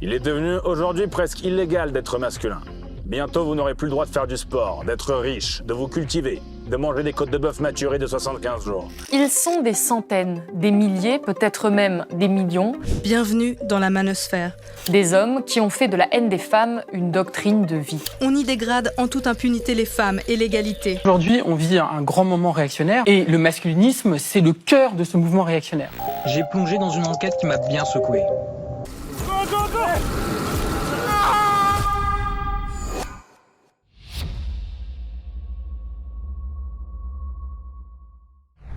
Il est devenu aujourd'hui presque illégal d'être masculin. Bientôt, vous n'aurez plus le droit de faire du sport, d'être riche, de vous cultiver, de manger des côtes de bœuf maturées de 75 jours. Ils sont des centaines, des milliers, peut-être même des millions. Bienvenue dans la manosphère. Des hommes qui ont fait de la haine des femmes une doctrine de vie. On y dégrade en toute impunité les femmes et l'égalité. Aujourd'hui, on vit un grand moment réactionnaire et le masculinisme, c'est le cœur de ce mouvement réactionnaire. J'ai plongé dans une enquête qui m'a bien secoué.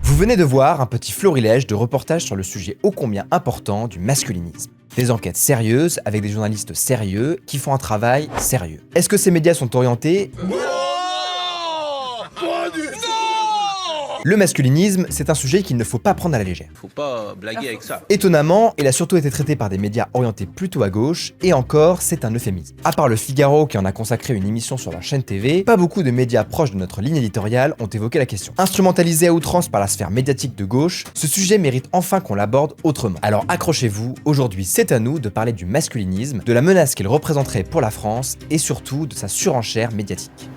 Vous venez de voir un petit florilège de reportages sur le sujet ô combien important du masculinisme. Des enquêtes sérieuses avec des journalistes sérieux qui font un travail sérieux. Est-ce que ces médias sont orientés ? Le masculinisme, c'est un sujet qu'il ne faut pas prendre à la légère. Faut pas blaguer avec ça. Étonnamment, il a surtout été traité par des médias orientés plutôt à gauche, et encore, c'est un euphémisme. À part le Figaro qui en a consacré une émission sur leur chaîne TV, pas beaucoup de médias proches de notre ligne éditoriale ont évoqué la question. Instrumentalisé à outrance par la sphère médiatique de gauche, ce sujet mérite enfin qu'on l'aborde autrement. Alors accrochez-vous, aujourd'hui c'est à nous de parler du masculinisme, de la menace qu'il représenterait pour la France, et surtout de sa surenchère médiatique.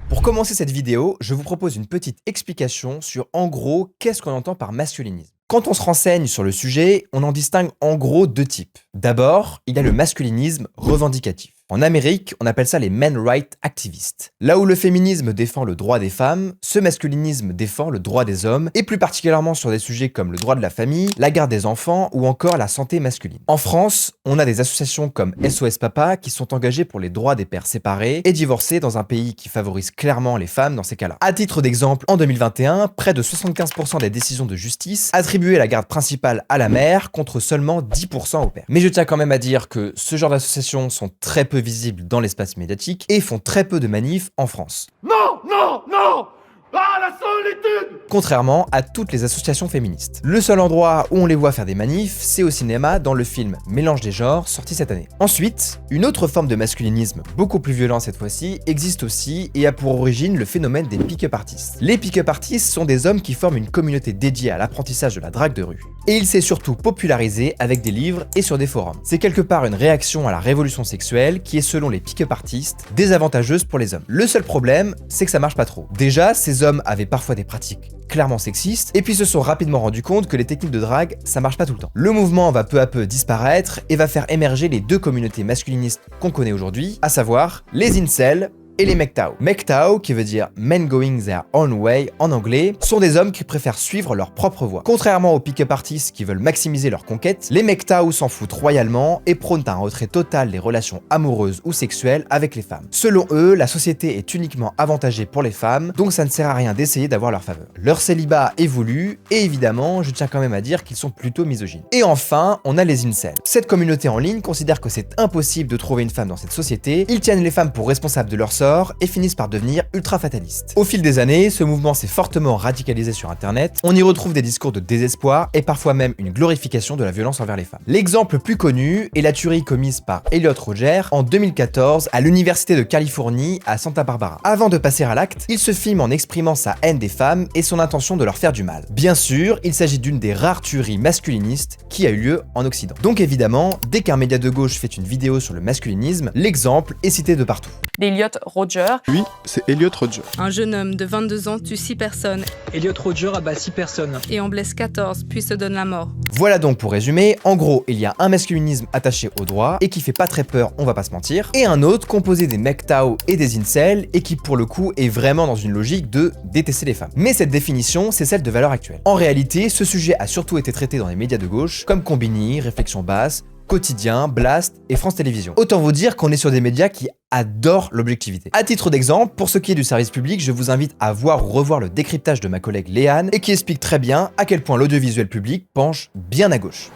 Pour commencer cette vidéo, je vous propose une petite explication sur en gros qu'est-ce qu'on entend par masculinisme. Quand on se renseigne sur le sujet, on en distingue en gros deux types. D'abord, il y a le masculinisme revendicatif. En Amérique, on appelle ça les men rights activistes. Là où le féminisme défend le droit des femmes, ce masculinisme défend le droit des hommes, et plus particulièrement sur des sujets comme le droit de la famille, la garde des enfants ou encore la santé masculine. En France, on a des associations comme SOS Papa qui sont engagées pour les droits des pères séparés et divorcés dans un pays qui favorise clairement les femmes dans ces cas-là. À titre d'exemple, en 2021, près de 75% des décisions de justice attribuaient la garde principale à la mère contre seulement 10% au père. Mais je tiens quand même à dire que ce genre d'associations sont très peu visibles dans l'espace médiatique et font très peu de manifs en France. Non, non, non! Ah, la solitude! Contrairement à toutes les associations féministes. Le seul endroit où on les voit faire des manifs, c'est au cinéma dans le film Mélange des genres, sorti cette année. Ensuite, une autre forme de masculinisme, beaucoup plus violent cette fois-ci, existe aussi et a pour origine le phénomène des pick-up artists. Les pick-up artists sont des hommes qui forment une communauté dédiée à l'apprentissage de la drague de rue. Et il s'est surtout popularisé avec des livres et sur des forums. C'est quelque part une réaction à la révolution sexuelle qui est, selon les pick-up artistes, désavantageuse pour les hommes. Le seul problème, c'est que ça marche pas trop. Déjà, ces hommes avaient parfois des pratiques clairement sexistes, et puis se sont rapidement rendus compte que les techniques de drague, ça marche pas tout le temps. Le mouvement va peu à peu disparaître et va faire émerger les deux communautés masculinistes qu'on connaît aujourd'hui, à savoir les incels et les MGTOW. MGTOW, qui veut dire Men Going Their Own Way en anglais, sont des hommes qui préfèrent suivre leur propre voie. Contrairement aux pick-up artists qui veulent maximiser leur conquête, les MGTOW s'en foutent royalement et prônent un retrait total des relations amoureuses ou sexuelles avec les femmes. Selon eux, la société est uniquement avantagée pour les femmes, donc ça ne sert à rien d'essayer d'avoir leur faveur. Leur célibat est voulu, et évidemment, je tiens quand même à dire qu'ils sont plutôt misogynes. Et enfin, on a les incels. Cette communauté en ligne considère que c'est impossible de trouver une femme dans cette société, ils tiennent les femmes pour responsables de leur sort, et finissent par devenir ultra fatalistes. Au fil des années, ce mouvement s'est fortement radicalisé sur internet, on y retrouve des discours de désespoir et parfois même une glorification de la violence envers les femmes. L'exemple le plus connu est la tuerie commise par Elliot Rodger en 2014 à l'université de Californie à Santa Barbara. Avant de passer à l'acte, il se filme en exprimant sa haine des femmes et son intention de leur faire du mal. Bien sûr, il s'agit d'une des rares tueries masculinistes qui a eu lieu en Occident. Donc évidemment, dès qu'un média de gauche fait une vidéo sur le masculinisme, l'exemple est cité de partout. D'Elliot Rodger. Lui, c'est Elliot Rodger. Un jeune homme de 22 ans tue 6 personnes Elliot Rodger abat 6 personnes. et en blesse 14 puis se donne la mort. Voilà donc pour résumer, en gros, il y a un masculinisme attaché au droit et qui fait pas très peur, on va pas se mentir, et un autre composé des MGTOW et des incels et qui pour le coup est vraiment dans une logique de détester les femmes. Mais cette définition, c'est celle de valeur actuelle. En réalité, ce sujet a surtout été traité dans les médias de gauche, comme Combini, Réflexion Basse, Quotidien, Blast et France Télévisions. Autant vous dire qu'on est sur des médias qui adorent l'objectivité. À titre d'exemple, pour ce qui est du service public, je vous invite à voir ou revoir le décryptage de ma collègue Léane et qui explique très bien à quel point l'audiovisuel public penche bien à gauche.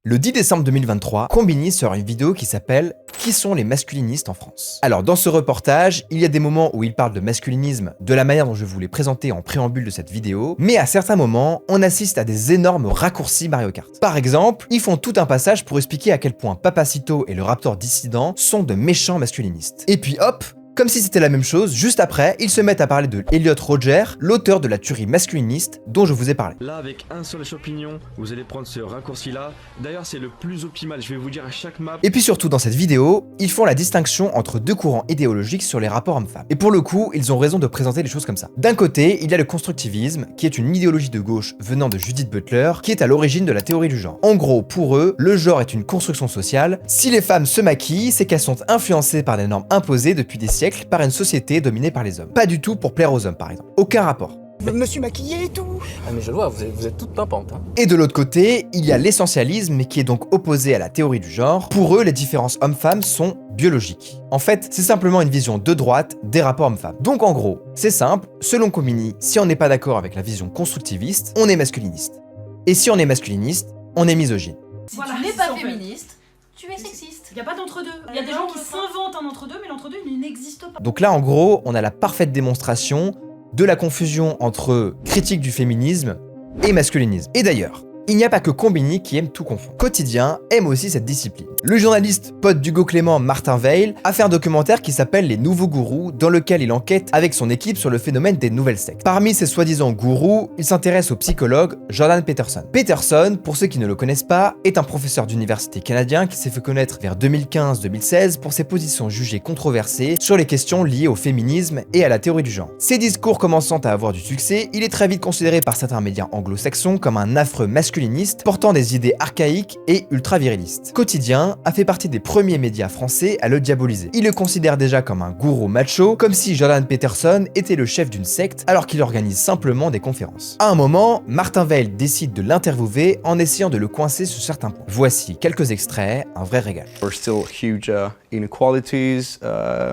Le 10 décembre 2023, Combini sort une vidéo qui s'appelle « Qui sont les masculinistes en France ?» Alors dans ce reportage, il y a des moments où il parle de masculinisme de la manière dont je vous l'ai présenté en préambule de cette vidéo, mais à certains moments, on assiste à des énormes raccourcis Mario Kart. Par exemple, ils font tout un passage pour expliquer à quel point Papacito et le Raptor dissident sont de méchants masculinistes. Et puis hop, Comme si c'était la même chose, juste après, ils se mettent à parler de Elliot Rodger, l'auteur de la tuerie masculiniste dont je vous ai parlé. Là, avec un seul champignon, vous allez prendre ce raccourci-là. D'ailleurs, c'est le plus optimal. Je vais vous dire à chaque map. Et puis surtout, dans cette vidéo, ils font la distinction entre deux courants idéologiques sur les rapports hommes-femmes. Et pour le coup, ils ont raison de présenter les choses comme ça. D'un côté, il y a le constructivisme, qui est une idéologie de gauche venant de Judith Butler, qui est à l'origine de la théorie du genre. En gros, pour eux, le genre est une construction sociale. Si les femmes se maquillent, c'est qu'elles sont influencées par des normes imposées depuis des siècles par une société dominée par les hommes. Pas du tout pour plaire aux hommes, par exemple. Aucun rapport. Je me suis maquillée et tout. Ah mais je le vois, vous êtes toute pimpante. Hein. Et de l'autre côté, il y a l'essentialisme qui est donc opposé à la théorie du genre. Pour eux, les différences hommes-femmes sont biologiques. En fait, c'est simplement une vision de droite des rapports hommes-femmes. Donc en gros, c'est simple, selon Combini, si on n'est pas d'accord avec la vision constructiviste, on est masculiniste. Et si on est masculiniste, on est misogyne. Si tu n'es pas féministe, tu es sexiste. Il n'y a pas d'entre-deux. Il y a des gens qui s'inventent un entre-deux, mais l'entre-deux il n'existe pas. Donc là, en gros, on a la parfaite démonstration de la confusion entre critique du féminisme et masculinisme. Et d'ailleurs, il n'y a pas que Combini qui aime tout confondre. Quotidien aime aussi cette discipline. Le journaliste pote d'Hugo Clément, Martin Veil, a fait un documentaire qui s'appelle Les Nouveaux Gourous, dans lequel il enquête avec son équipe sur le phénomène des nouvelles sectes. Parmi ces soi-disant gourous, il s'intéresse au psychologue Jordan Peterson. Peterson, pour ceux qui ne le connaissent pas, est un professeur d'université canadien qui s'est fait connaître vers 2015-2016 pour ses positions jugées controversées sur les questions liées au féminisme et à la théorie du genre. Ses discours commençant à avoir du succès, il est très vite considéré par certains médias anglo-saxons comme un affreux masculiniste portant des idées archaïques et ultra-virilistes. Quotidien a fait partie des premiers médias français à le diaboliser. Il le considère déjà comme un gourou macho, comme si Jordan Peterson était le chef d'une secte alors qu'il organise simplement des conférences. À un moment, Martin Veil décide de l'interviewer en essayant de le coincer sur certains points. Voici quelques extraits, un vrai régal. There's still huge inequalities.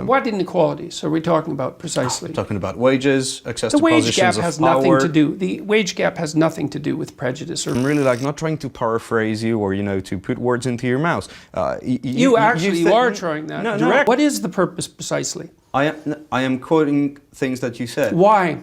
What inequalities are we talking about precisely? Talking about wages, access the to wage gap positions has of power. nothing to do. The wage gap has nothing to do with prejudice or. I'm really like not trying to paraphrase you or to put words into your mouth. You are trying that. No. What is the purpose precisely? I am quoting things that you said. Why?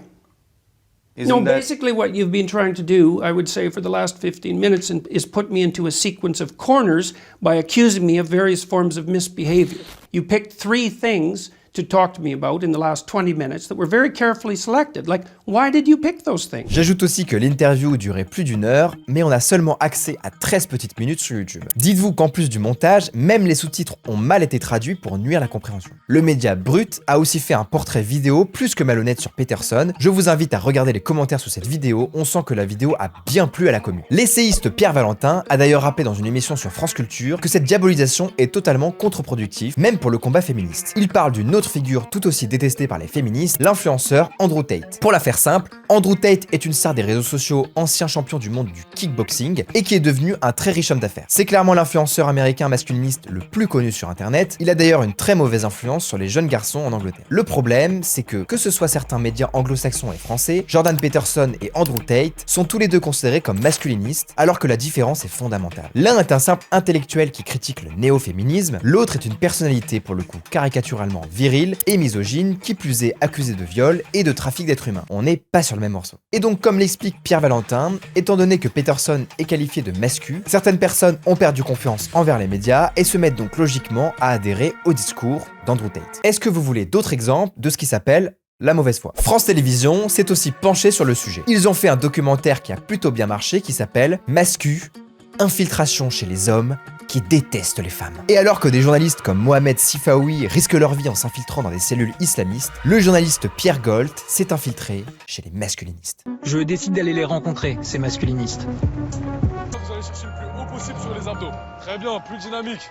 Isn't that... basically what you've been trying to do, I would say, for the last 15 minutes is put me into a sequence of corners by accusing me of various forms of misbehavior. You picked 3 things to talk to me about in the last 20 minutes that were very carefully selected. Like, why did you pick those things? J'ajoute aussi que l'interview durait plus d'1 heure, mais on a seulement accès à 13 petites minutes sur YouTube. Dites-vous qu'en plus du montage, même les sous-titres ont mal été traduits pour nuire à la compréhension. Le média Brut a aussi fait un portrait vidéo plus que malhonnête sur Peterson. Je vous invite à regarder les commentaires sous cette vidéo, on sent que la vidéo a bien plu à la commune. L'essayiste Pierre Valentin a d'ailleurs rappelé dans une émission sur France Culture que cette diabolisation est totalement contre-productive, même pour le combat féministe. Il parle d'une autre figure tout aussi détestée par les féministes, l'influenceur Andrew Tate. Pour la faire simple, Andrew Tate est une star des réseaux sociaux, ancien champion du monde du kickboxing et qui est devenu un très riche homme d'affaires. C'est clairement l'influenceur américain masculiniste le plus connu sur internet. Il a d'ailleurs une très mauvaise influence sur les jeunes garçons en Angleterre. Le problème, c'est que ce soit certains médias anglo-saxons et français, Jordan Peterson et Andrew Tate sont tous les deux considérés comme masculinistes, alors que la différence est fondamentale. L'un est un simple intellectuel qui critique le néo-féminisme, l'autre est une personnalité pour le coup caricaturalement virile et misogyne, qui plus est accusé de viol et de trafic d'êtres humains. On n'est pas sur le même morceau. Et donc, comme l'explique Pierre Valentin, étant donné que Peterson est qualifié de mascu, certaines personnes ont perdu confiance envers les médias et se mettent donc logiquement à adhérer au discours d'Andrew Tate. Est-ce que vous voulez d'autres exemples de ce qui s'appelle la mauvaise foi? France Télévisions s'est aussi penché sur le sujet. Ils ont fait un documentaire qui a plutôt bien marché qui s'appelle Mascu, infiltration chez les hommes qui détestent les femmes. Et alors que des journalistes comme Mohamed Sifaoui risquent leur vie en s'infiltrant dans des cellules islamistes, le journaliste Pierre Gault s'est infiltré chez les masculinistes. Je décide d'aller les rencontrer, ces masculinistes. Vous allez chercher le plus haut possible sur les abdos. Très bien, plus dynamique.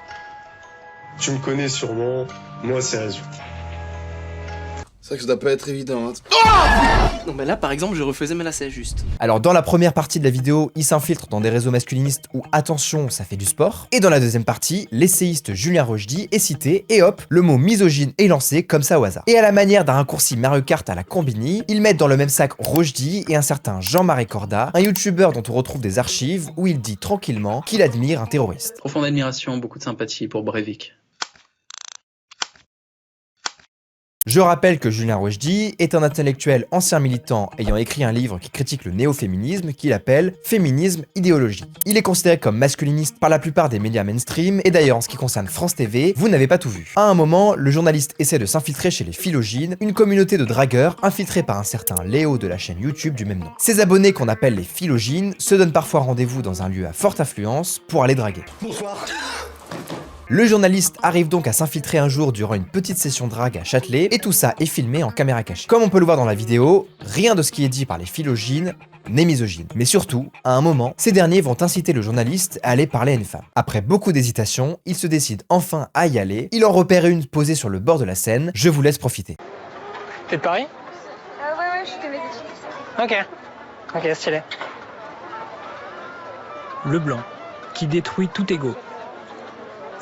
Tu me connais sûrement, moi c'est Azou. C'est vrai que ça doit pas être évident. Non mais là par exemple je refaisais mes lacets juste. Alors dans la première partie de la vidéo, il s'infiltre dans des réseaux masculinistes où attention, ça fait du sport. Et dans la deuxième partie, l'essayiste Julien Rochdy est cité et hop, le mot misogyne est lancé comme ça au hasard. Et à la manière d'un raccourci Mario Kart à la Combini, ils mettent dans le même sac Rochdy et un certain Jean-Marie Corda, un youtubeur dont on retrouve des archives où il dit tranquillement qu'il admire un terroriste. Profonde admiration, beaucoup de sympathie pour Breivik. Je rappelle que Julien Rochdy est un intellectuel ancien militant ayant écrit un livre qui critique le néo-féminisme qu'il appelle « Féminisme, idéologie ». Il est considéré comme masculiniste par la plupart des médias mainstream, et d'ailleurs en ce qui concerne France TV, vous n'avez pas tout vu. À un moment, le journaliste essaie de s'infiltrer chez les Philogynes, une communauté de dragueurs infiltrée par un certain Léo de la chaîne YouTube du même nom. Ces abonnés qu'on appelle les Philogynes se donnent parfois rendez-vous dans un lieu à forte affluence pour aller draguer. Bonsoir. Le journaliste arrive donc à s'infiltrer un jour durant une petite session drague à Châtelet, et tout ça est filmé en caméra cachée. Comme on peut le voir dans la vidéo, rien de ce qui est dit par les Philogynes n'est misogyne. Mais surtout, à un moment, ces derniers vont inciter le journaliste à aller parler à une femme. Après beaucoup d'hésitation, il se décide enfin à y aller, il en repère une posée sur le bord de la Seine, je vous laisse profiter. T'es de Paris? Ouais, je fais mes études. Ok, stylé. Le blanc, qui détruit tout ego.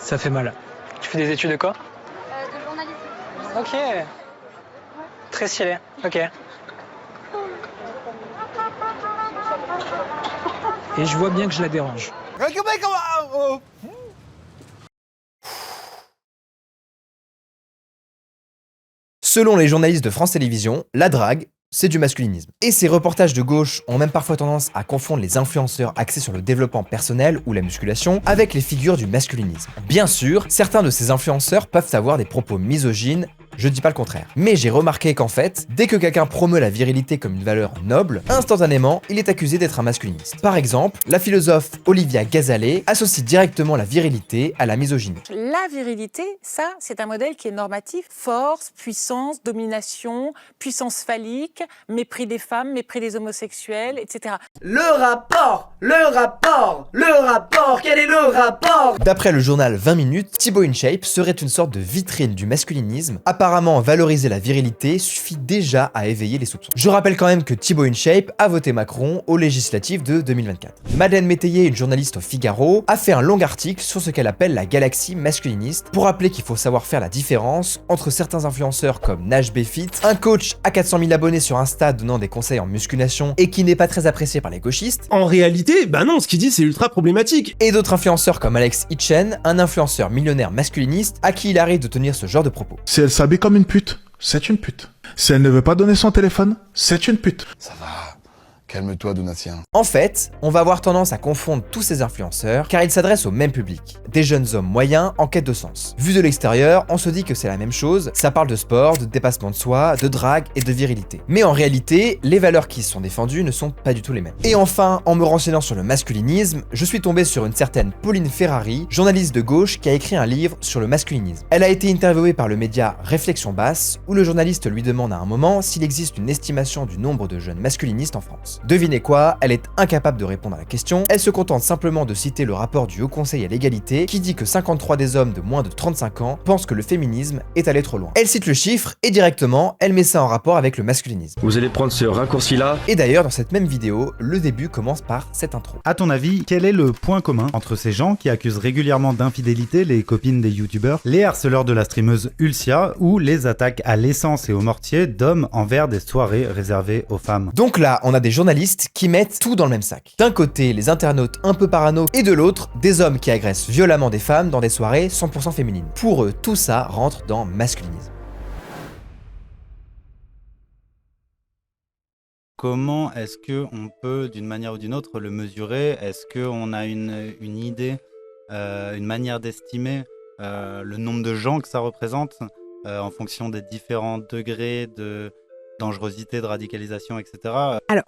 Ça fait mal. Tu fais des études de quoi? De journalisme. Ok. Très stylé, ok. Et je vois bien que je la dérange. Selon les journalistes de France Télévisions, la drague, c'est du masculinisme. Et ces reportages de gauche ont même parfois tendance à confondre les influenceurs axés sur le développement personnel ou la musculation avec les figures du masculinisme. Bien sûr, certains de ces influenceurs peuvent avoir des propos misogynes, je dis pas le contraire. Mais j'ai remarqué qu'en fait, dès que quelqu'un promeut la virilité comme une valeur noble, instantanément, il est accusé d'être un masculiniste. Par exemple, la philosophe Olivia Gazalet associe directement la virilité à la misogynie. La virilité, ça, c'est un modèle qui est normatif. Force, puissance, domination, puissance phallique, mépris des femmes, mépris des homosexuels, etc. Le rapport, quel est le rapport? D'après le journal 20 minutes, Thibaut InShape serait une sorte de vitrine du masculinisme. Apparemment, valoriser la virilité suffit déjà à éveiller les soupçons. Je rappelle quand même que Thibaut InShape a voté Macron aux législatives de 2024. Madeleine Métayer, une journaliste au Figaro, a fait un long article sur ce qu'elle appelle la galaxie masculiniste pour rappeler qu'il faut savoir faire la différence entre certains influenceurs comme Nash Befit, un coach à 400 000 abonnés sur Insta donnant des conseils en musculation et qui n'est pas très apprécié par les gauchistes. En réalité, bah non, ce qu'il dit c'est ultra problématique. Et d'autres influenceurs comme Alex Hitchen, un influenceur millionnaire masculiniste à qui il arrive de tenir ce genre de propos. Si elle s'habille comme une pute, c'est une pute. Si elle ne veut pas donner son téléphone, c'est une pute. Ça va. Calme-toi, Donatien. En fait, on va avoir tendance à confondre tous ces influenceurs car ils s'adressent au même public, des jeunes hommes moyens en quête de sens. Vu de l'extérieur, on se dit que c'est la même chose, ça parle de sport, de dépassement de soi, de drague et de virilité. Mais en réalité, les valeurs qui y sont défendues ne sont pas du tout les mêmes. Et enfin, en me renseignant sur le masculinisme, je suis tombé sur une certaine Pauline Ferrari, journaliste de gauche qui a écrit un livre sur le masculinisme. Elle a été interviewée par le média Réflexion Basse, où le journaliste lui demande à un moment s'il existe une estimation du nombre de jeunes masculinistes en France. Devinez quoi, elle est incapable de répondre à la question, elle se contente simplement de citer le rapport du Haut Conseil à l'égalité qui dit que 53 des hommes de moins de 35 ans pensent que le féminisme est allé trop loin. Elle cite le chiffre et directement, elle met ça en rapport avec le masculinisme. Vous allez prendre ce raccourci-là. Et d'ailleurs, dans cette même vidéo, le début commence par cette intro. À ton avis, quel est le point commun entre ces gens qui accusent régulièrement d'infidélité les copines des youtubeurs, les harceleurs de la streameuse Ulcia ou les attaques à l'essence et au mortier d'hommes envers des soirées réservées aux femmes? Donc là, on a des journalistes qui mettent tout dans le même sac. D'un côté, les internautes un peu parano, et de l'autre, des hommes qui agressent violemment des femmes dans des soirées 100% féminines. Pour eux, tout ça rentre dans masculinisme. Comment est-ce qu'on peut, d'une manière ou d'une autre, le mesurer? Est-ce qu'on a une idée, une manière d'estimer le nombre de gens que ça représente en fonction des différents degrés de dangerosité, de radicalisation, etc. Alors,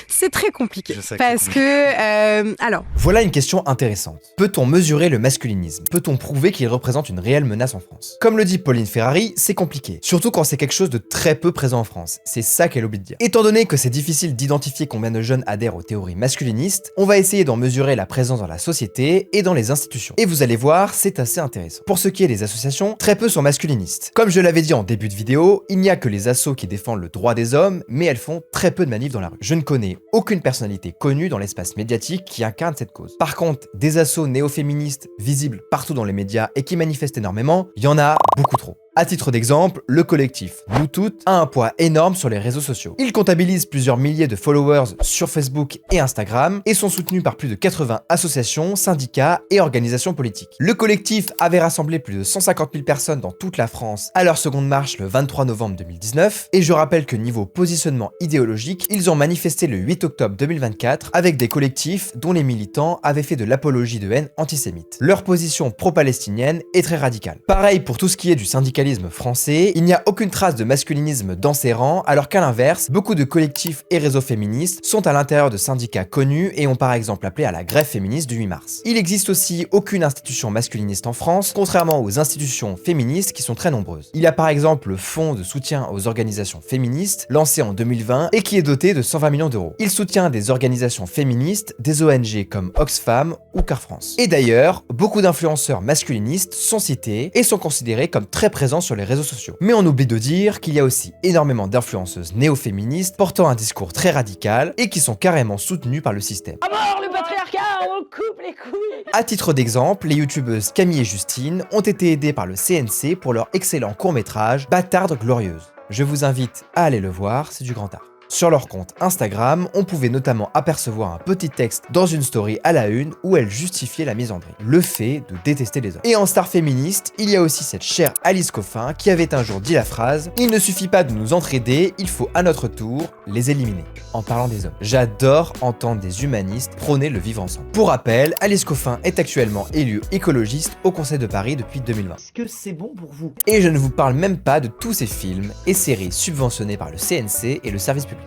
c'est très compliqué. Parce que, alors... Voilà une question intéressante. Peut-on mesurer le masculinisme? Peut-on prouver qu'il représente une réelle menace en France? Comme le dit Pauline Ferrari, c'est compliqué. Surtout quand c'est quelque chose de très peu présent en France. C'est ça qu'elle oublie de dire. Étant donné que c'est difficile d'identifier combien de jeunes adhèrent aux théories masculinistes, on va essayer d'en mesurer la présence dans la société et dans les institutions. Et vous allez voir, c'est assez intéressant. Pour ce qui est des associations, très peu sont masculinistes. Comme je l'avais dit en début de vidéo, il n'y a que les assos qui défendent le droit des hommes, mais elles font très peu de manifs dans la rue. Je ne connais aucune personnalité connue dans l'espace médiatique qui incarne cette cause. Par contre, des assos néo-féministes visibles partout dans les médias et qui manifestent énormément, il y en a beaucoup trop. À titre d'exemple, le collectif Nous Toutes a un poids énorme sur les réseaux sociaux. Il comptabilise plusieurs milliers de followers sur Facebook et Instagram et sont soutenus par plus de 80 associations, syndicats et organisations politiques. Le collectif avait rassemblé plus de 150 000 personnes dans toute la France à leur seconde marche le 23 novembre 2019 et je rappelle que niveau positionnement idéologique, ils ont manifesté le 8 octobre 2024 avec des collectifs dont les militants avaient fait de l'apologie de haine antisémite. Leur position pro-palestinienne est très radicale. Pareil pour tout ce qui est du syndicalisme français, il n'y a aucune trace de masculinisme dans ses rangs, alors qu'à l'inverse, beaucoup de collectifs et réseaux féministes sont à l'intérieur de syndicats connus et ont par exemple appelé à la grève féministe du 8 mars. Il existe aussi aucune institution masculiniste en France, contrairement aux institutions féministes qui sont très nombreuses. Il y a par exemple le Fonds de soutien aux organisations féministes, lancé en 2020 et qui est doté de 120 millions d'euros. Il soutient des organisations féministes, des ONG comme Oxfam ou Car France. Et d'ailleurs, beaucoup d'influenceurs masculinistes sont cités et sont considérés comme très présents sur les réseaux sociaux. Mais on oublie de dire qu'il y a aussi énormément d'influenceuses néo-féministes portant un discours très radical et qui sont carrément soutenues par le système. À mort le patriarcat, on coupe les couilles. À titre d'exemple, les youtubeuses Camille et Justine ont été aidées par le CNC pour leur excellent court-métrage Bâtarde glorieuse. Je vous invite à aller le voir, c'est du grand art. Sur leur compte Instagram, on pouvait notamment apercevoir un petit texte dans une story à la une où elle justifiait la misandrie, le fait de détester les hommes. Et en star féministe, il y a aussi cette chère Alice Coffin qui avait un jour dit la phrase « Il ne suffit pas de nous entraider, il faut à notre tour les éliminer », en parlant des hommes. J'adore entendre des humanistes prôner le vivre ensemble. Pour rappel, Alice Coffin est actuellement élue écologiste au Conseil de Paris depuis 2020. Est-ce que c'est bon pour vous? Et je ne vous parle même pas de tous ces films et séries subventionnés par le CNC et le service public.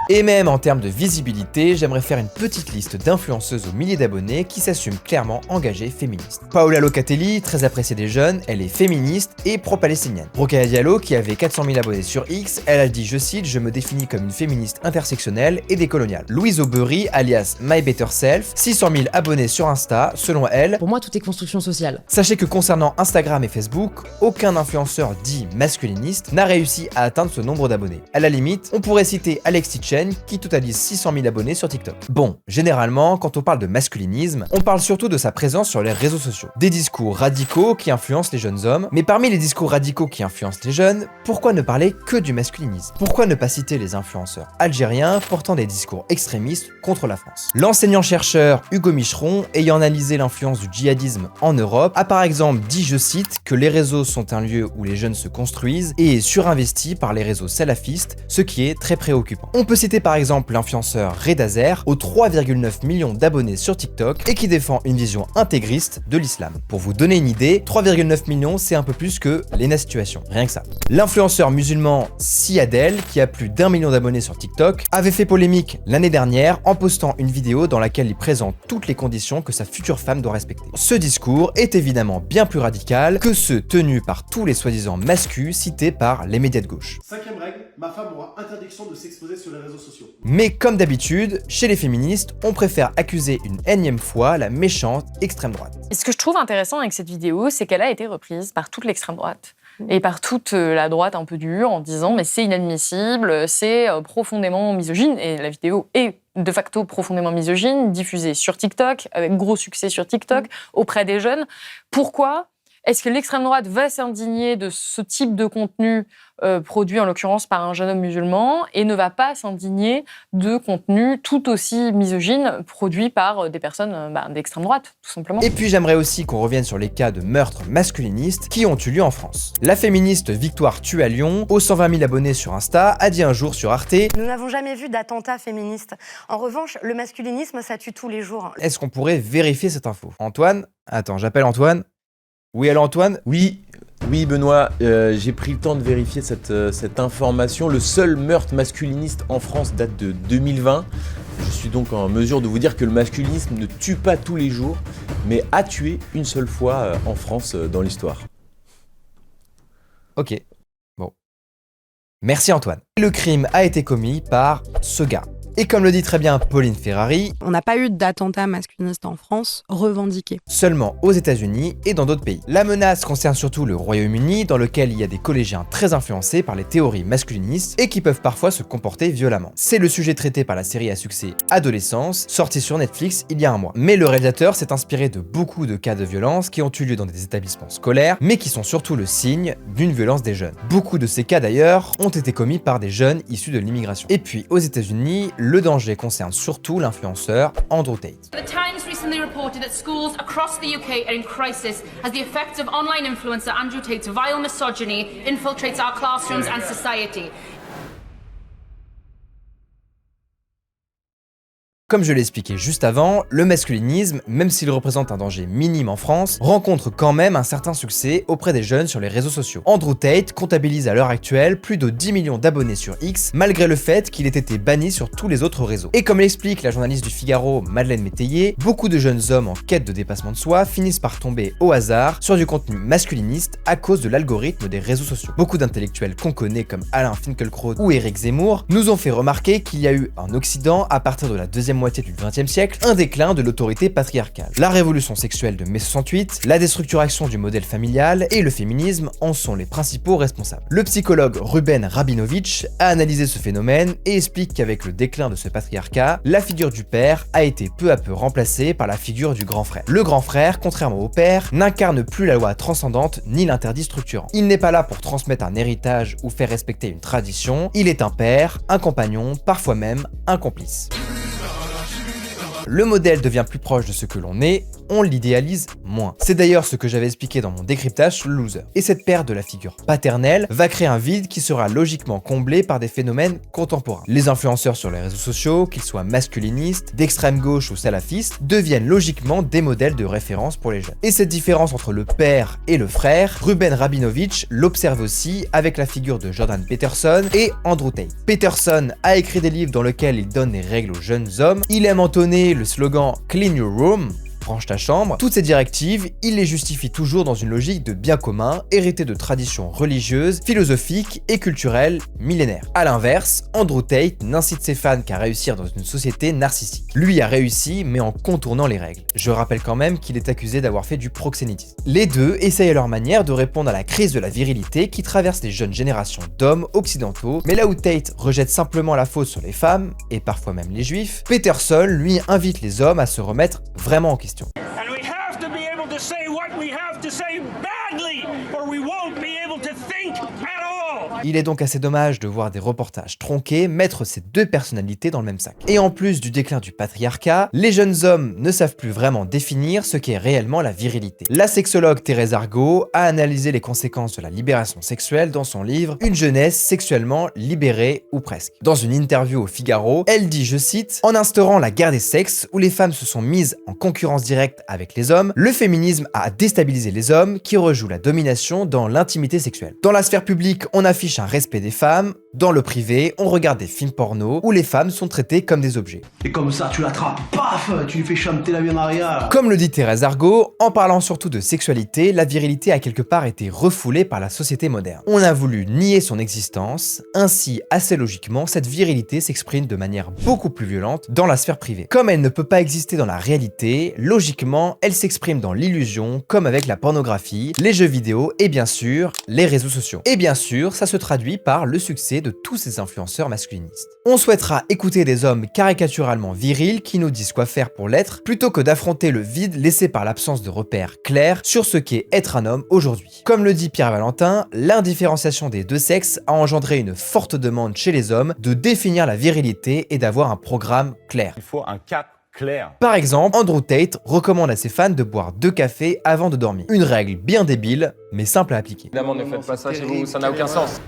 Et même en termes de visibilité, j'aimerais faire une petite liste d'influenceuses aux milliers d'abonnés qui s'assument clairement engagées féministes. Paola Locatelli, très appréciée des jeunes, elle est féministe et pro-palestinienne. Rokhaya Diallo, qui avait 400 000 abonnés sur X, elle a dit, je cite, « Je me définis comme une féministe intersectionnelle et décoloniale ». Louise Aubery, alias My Better Self, 600 000 abonnés sur Insta, selon elle. Pour moi, tout est construction sociale. Sachez que concernant Instagram et Facebook, aucun influenceur dit masculiniste n'a réussi à atteindre ce nombre d'abonnés. À la limite, on pourrait citer Alexis Chen, qui totalise 600 000 abonnés sur TikTok. Bon, généralement, quand on parle de masculinisme, on parle surtout de sa présence sur les réseaux sociaux. Des discours radicaux qui influencent les jeunes hommes, mais parmi les discours radicaux qui influencent les jeunes, pourquoi ne parler que du masculinisme? Pourquoi ne pas citer les influenceurs algériens portant des discours extrémistes contre la France? L'enseignant-chercheur Hugo Micheron, ayant analysé l'influence du djihadisme en Europe, a par exemple dit, je cite, que les réseaux sont un lieu où les jeunes se construisent et est surinvesti par les réseaux salafistes, ce qui est très préoccupant. On peut citer par exemple l'influenceur Redazer, aux 3,9 millions d'abonnés sur TikTok et qui défend une vision intégriste de l'islam. Pour vous donner une idée, 3,9 millions c'est un peu plus que Lena Situation, rien que ça. L'influenceur musulman Siadel, qui a plus d'1 million d'abonnés sur TikTok, avait fait polémique l'année dernière en postant une vidéo dans laquelle il présente toutes les conditions que sa future femme doit respecter. Ce discours est évidemment bien plus radical que ceux tenus par tous les soi-disant mascus cités par les médias de gauche. 5e règle, ma femme aura interdiction de s'exposer sur les réseaux sociaux. Mais comme d'habitude, chez les féministes, on préfère accuser une énième fois la méchante extrême droite. Et ce que je trouve intéressant avec cette vidéo, c'est qu'elle a été reprise par toute l'extrême droite et par toute la droite un peu dure en disant mais c'est inadmissible, c'est profondément misogyne, et la vidéo est de facto profondément misogyne, diffusée sur TikTok, avec gros succès sur TikTok, auprès des jeunes. Pourquoi est-ce que l'extrême droite va s'indigner de ce type de contenu produit en l'occurrence par un jeune homme musulman et ne va pas s'indigner de contenu tout aussi misogyne produit par des personnes d'extrême droite, tout simplement. Et puis j'aimerais aussi qu'on revienne sur les cas de meurtres masculinistes qui ont eu lieu en France. La féministe Victoire Tue à Lyon, aux 120 000 abonnés sur Insta, a dit un jour sur Arte « Nous n'avons jamais vu d'attentat féministe. En revanche, le masculinisme, ça tue tous les jours. » Est-ce qu'on pourrait vérifier cette info? Antoine? Attends, j'appelle Antoine. Oui, alors Antoine? Oui Benoît, j'ai pris le temps de vérifier cette information. Le seul meurtre masculiniste en France date de 2020. Je suis donc en mesure de vous dire que le masculinisme ne tue pas tous les jours, mais a tué une seule fois en France dans l'histoire. Ok, bon. Merci Antoine. Le crime a été commis par ce gars. Et comme le dit très bien Pauline Ferrari, on n'a pas eu d'attentat masculiniste en France revendiqué. Seulement aux États-Unis et dans d'autres pays. La menace concerne surtout le Royaume-Uni, dans lequel il y a des collégiens très influencés par les théories masculinistes et qui peuvent parfois se comporter violemment. C'est le sujet traité par la série à succès Adolescence, sortie sur Netflix il y a un mois. Mais le réalisateur s'est inspiré de beaucoup de cas de violence qui ont eu lieu dans des établissements scolaires, mais qui sont surtout le signe d'une violence des jeunes. Beaucoup de ces cas d'ailleurs ont été commis par des jeunes issus de l'immigration. Et puis aux États-Unis, le danger concerne surtout l'influenceur Andrew Tate. The Times recently reported that schools across the UK are in crisis as the effects of online influencer Andrew Tate's vile misogyny infiltrates our classrooms and society. Comme je l'ai expliqué juste avant, le masculinisme, même s'il représente un danger minime en France, rencontre quand même un certain succès auprès des jeunes sur les réseaux sociaux. Andrew Tate comptabilise à l'heure actuelle plus de 10 millions d'abonnés sur X, malgré le fait qu'il ait été banni sur tous les autres réseaux. Et comme l'explique la journaliste du Figaro Madeleine Métayer, beaucoup de jeunes hommes en quête de dépassement de soi finissent par tomber au hasard sur du contenu masculiniste à cause de l'algorithme des réseaux sociaux. Beaucoup d'intellectuels qu'on connaît comme Alain Finkielkraut ou Éric Zemmour nous ont fait remarquer qu'il y a eu en Occident, à partir de la deuxième moitié du XXe siècle, un déclin de l'autorité patriarcale. La révolution sexuelle de mai 68, la déstructuration du modèle familial et le féminisme en sont les principaux responsables. Le psychologue Ruben Rabinovitch a analysé ce phénomène et explique qu'avec le déclin de ce patriarcat, la figure du père a été peu à peu remplacée par la figure du grand frère. Le grand frère, contrairement au père, n'incarne plus la loi transcendante ni l'interdit structurant. Il n'est pas là pour transmettre un héritage ou faire respecter une tradition, il est un père, un compagnon, parfois même un complice. Le modèle devient plus proche de ce que l'on est, on l'idéalise moins. C'est d'ailleurs ce que j'avais expliqué dans mon décryptage sur le loser. Et cette perte de la figure paternelle va créer un vide qui sera logiquement comblé par des phénomènes contemporains. Les influenceurs sur les réseaux sociaux, qu'ils soient masculinistes, d'extrême gauche ou salafistes, deviennent logiquement des modèles de référence pour les jeunes. Et cette différence entre le père et le frère, Ruben Rabinovitch l'observe aussi avec la figure de Jordan Peterson et Andrew Tate. Peterson a écrit des livres dans lesquels il donne des règles aux jeunes hommes, il aime entonner le slogan « Clean your room », range ta chambre. Toutes ces directives, il les justifie toujours dans une logique de bien commun, héritée de traditions religieuses, philosophiques et culturelles millénaires. A l'inverse, Andrew Tate n'incite ses fans qu'à réussir dans une société narcissique. Lui a réussi, mais en contournant les règles. Je rappelle quand même qu'il est accusé d'avoir fait du proxénétisme. Les deux essayent à leur manière de répondre à la crise de la virilité qui traverse les jeunes générations d'hommes occidentaux, mais là où Tate rejette simplement la faute sur les femmes, et parfois même les juifs, Peterson, lui, invite les hommes à se remettre vraiment en question. And we have to be able to say what we have to say badly, or we won't be able to think at all. Il est donc assez dommage de voir des reportages tronqués mettre ces deux personnalités dans le même sac. Et en plus du déclin du patriarcat, les jeunes hommes ne savent plus vraiment définir ce qu'est réellement la virilité. La sexologue Thérèse Argot a analysé les conséquences de la libération sexuelle dans son livre Une jeunesse sexuellement libérée ou presque. Dans une interview au Figaro, elle dit, je cite, « En instaurant la guerre des sexes, où les femmes se sont mises en concurrence directe avec les hommes, le féminisme a déstabilisé les hommes qui rejouent la domination dans l'intimité sexuelle. Dans la sphère publique, on affiche un respect des femmes, dans le privé, on regarde des films porno où les femmes sont traitées comme des objets. Et comme ça, tu l'attrapes, paf, tu lui fais chanter la vie Maria. Comme le dit Thérèse Argot, en parlant surtout de sexualité, la virilité a quelque part été refoulée par la société moderne. On a voulu nier son existence, ainsi, assez logiquement, cette virilité s'exprime de manière beaucoup plus violente dans la sphère privée. Comme elle ne peut pas exister dans la réalité, logiquement, elle s'exprime dans l'illusion, comme avec la pornographie, les jeux vidéo et bien sûr, les réseaux sociaux. Et bien sûr, ça se traduit par le succès de tous ces influenceurs masculinistes. On souhaitera écouter des hommes caricaturalement virils qui nous disent quoi faire pour l'être, plutôt que d'affronter le vide laissé par l'absence de repères clairs sur ce qu'est être un homme aujourd'hui. Comme le dit Pierre Valentin, l'indifférenciation des deux sexes a engendré une forte demande chez les hommes de définir la virilité et d'avoir un programme clair. Il faut un cap clair. Par exemple, Andrew Tate recommande à ses fans de boire 2 cafés avant de dormir. Une règle bien débile, mais simple à appliquer. Évidemment, ne faites pas ça chez vous, ça n'a aucun sens.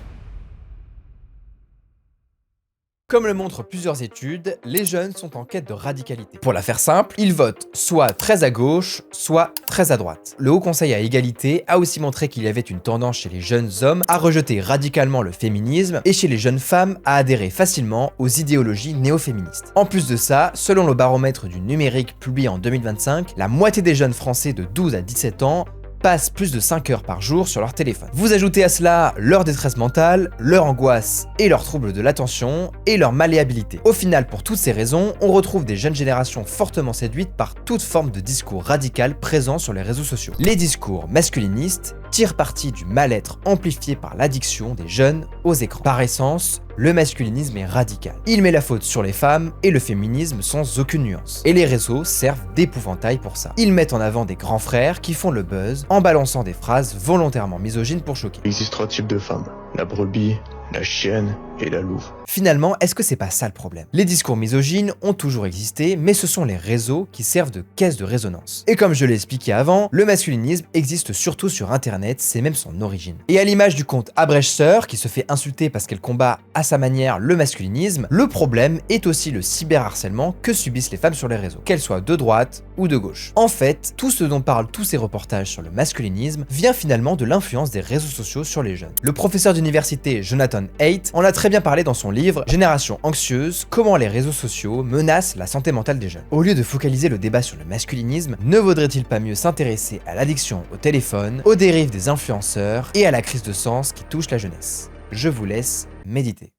Comme le montrent plusieurs études, les jeunes sont en quête de radicalité. Pour la faire simple, ils votent soit très à gauche, soit très à droite. Le Haut Conseil à égalité a aussi montré qu'il y avait une tendance chez les jeunes hommes à rejeter radicalement le féminisme et chez les jeunes femmes à adhérer facilement aux idéologies néo-féministes. En plus de ça, selon le baromètre du numérique publié en 2025, la moitié des jeunes français de 12 à 17 ans passent plus de 5 heures par jour sur leur téléphone. Vous ajoutez à cela leur détresse mentale, leur angoisse et leurs troubles de l'attention et leur malléabilité. Au final, pour toutes ces raisons, on retrouve des jeunes générations fortement séduites par toute forme de discours radical présent sur les réseaux sociaux. Les discours masculinistes tirent parti du mal-être amplifié par l'addiction des jeunes aux écrans. Par essence, le masculinisme est radical. Il met la faute sur les femmes et le féminisme sans aucune nuance. Et les réseaux servent d'épouvantail pour ça. Ils mettent en avant des grands frères qui font le buzz en balançant des phrases volontairement misogynes pour choquer. Il existe 3 types de femmes. La brebis, la chienne et la louve. Finalement, est-ce que c'est pas ça le problème? Les discours misogynes ont toujours existé, mais ce sont les réseaux qui servent de caisse de résonance. Et comme je l'ai expliqué avant, le masculinisme existe surtout sur internet, c'est même son origine. Et à l'image du compte Abrechseur, qui se fait insulter parce qu'elle combat à sa manière le masculinisme, le problème est aussi le cyberharcèlement que subissent les femmes sur les réseaux, qu'elles soient de droite ou de gauche. En fait, tout ce dont parlent tous ces reportages sur le masculinisme vient finalement de l'influence des réseaux sociaux sur les jeunes. Le professeur d'université Jonathan Haidt en a très bien parlé dans son livre Génération anxieuse, comment les réseaux sociaux menacent la santé mentale des jeunes. Au lieu de focaliser le débat sur le masculinisme, ne vaudrait-il pas mieux s'intéresser à l'addiction au téléphone, aux dérives des influenceurs et à la crise de sens qui touche la jeunesse? Je vous laisse méditer.